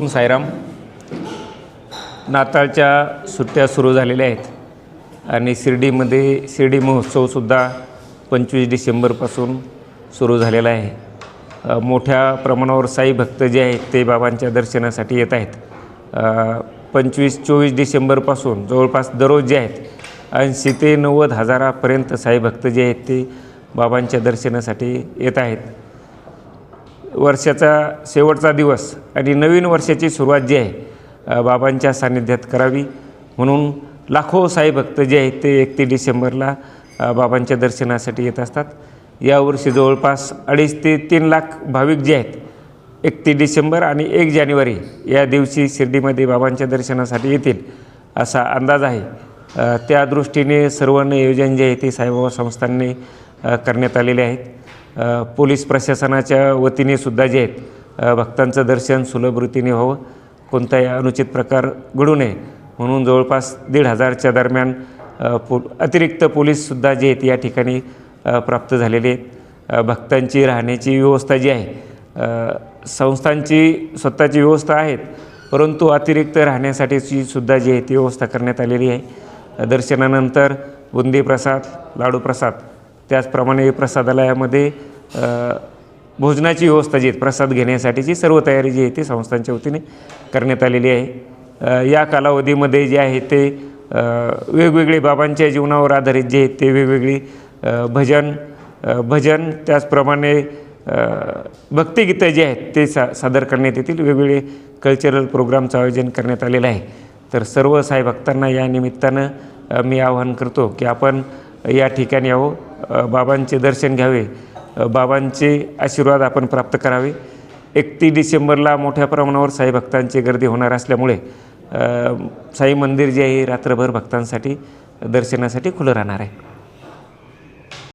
ओम साईराम. नाताळच्या सुट्ट्या सुरू झालेल्या आहेत आणि शिर्डीमध्ये शिर्डी महोत्सवसुद्धा 25 डिसेंबरपासून सुरू झालेला आहे. मोठ्या प्रमाणावर साई भक्त जे आहेत ते बाबांच्या दर्शनासाठी येत आहेत. 25-24 डिसेंबरपासून जवळपास दररोज जे आहेत 80 ते 90 हजारापर्यंत साई भक्त जे आहेत ते बाबांच्या दर्शनासाठी येत आहेत. वर्षाचा शेवटचा दिवस आणि नवीन वर्षाची सुरुवात जी आहे बाबांच्या सान्निध्यात करावी म्हणून लाखो साई भक्त जे आहेत ते 31 डिसेंबरला बाबांच्या दर्शनासाठी येत असतात. यावर्षी जवळपास 2.5 ते 3 लाख भाविक जे आहेत 31 डिसेंबर आणि 1 जानेवारी या दिवशी शिर्डीमध्ये बाबांच्या दर्शनासाठी येतील असा अंदाज आहे. त्या दृष्टीने सर्व नियोजन जे आहे ते साईबाबा संस्थांनी करण्यात आलेले आहेत. पोलीस प्रशासनाच्या वतीने सुद्धा जे आहेत भक्तांचं दर्शन सुलभ रीतीने व्हावं, कोणताही अनुचित प्रकार घडू नये म्हणून जवळपास 1,500च्या दरम्यान अतिरिक्त पोलीससुद्धा जे आहेत या ठिकाणी प्राप्त झालेले आहेत. भक्तांची राहण्याची व्यवस्था जी आहे संस्थांची स्वतःची व्यवस्था आहेत, परंतु अतिरिक्त राहण्यासाठीची सुद्धा जी आहे ती व्यवस्था करण्यात आलेली आहे. दर्शनानंतर बुंदी प्रसाद, लाडू प्रसाद, त्याचप्रमाणे प्रसादालयामध्ये भोजनाची व्यवस्था जी आहे प्रसाद घेण्यासाठीची सर्व तयारी जी आहे ती संस्थांच्या वतीने करण्यात आलेली आहे. या कालावधीमध्ये जे आहे ते वेगवेगळे बाबांच्या जीवनावर आधारित जे आहेत ते वेगवेगळी भजन त्याचप्रमाणे भक्तिगीतं जे आहेत ते सादर करण्यात येतील. वेगवेगळे कल्चरल प्रोग्रामचं आयोजन करण्यात आलेलं आहे. तर सर्व साई भक्तांना या निमित्तानं मी आवाहन करतो की आपण या ठिकाणी यावं, बाबांचे दर्शन घ्यावे, बाबांचे आशीर्वाद आपण प्राप्त करावे. 31 डिसेंबरला मोठ्या प्रमाणावर साई भक्तांची गर्दी होणार असल्यामुळे साई मंदिर जे आहे रात्रभर भक्तांसाठी दर्शनासाठी खुलं राहणार आहे.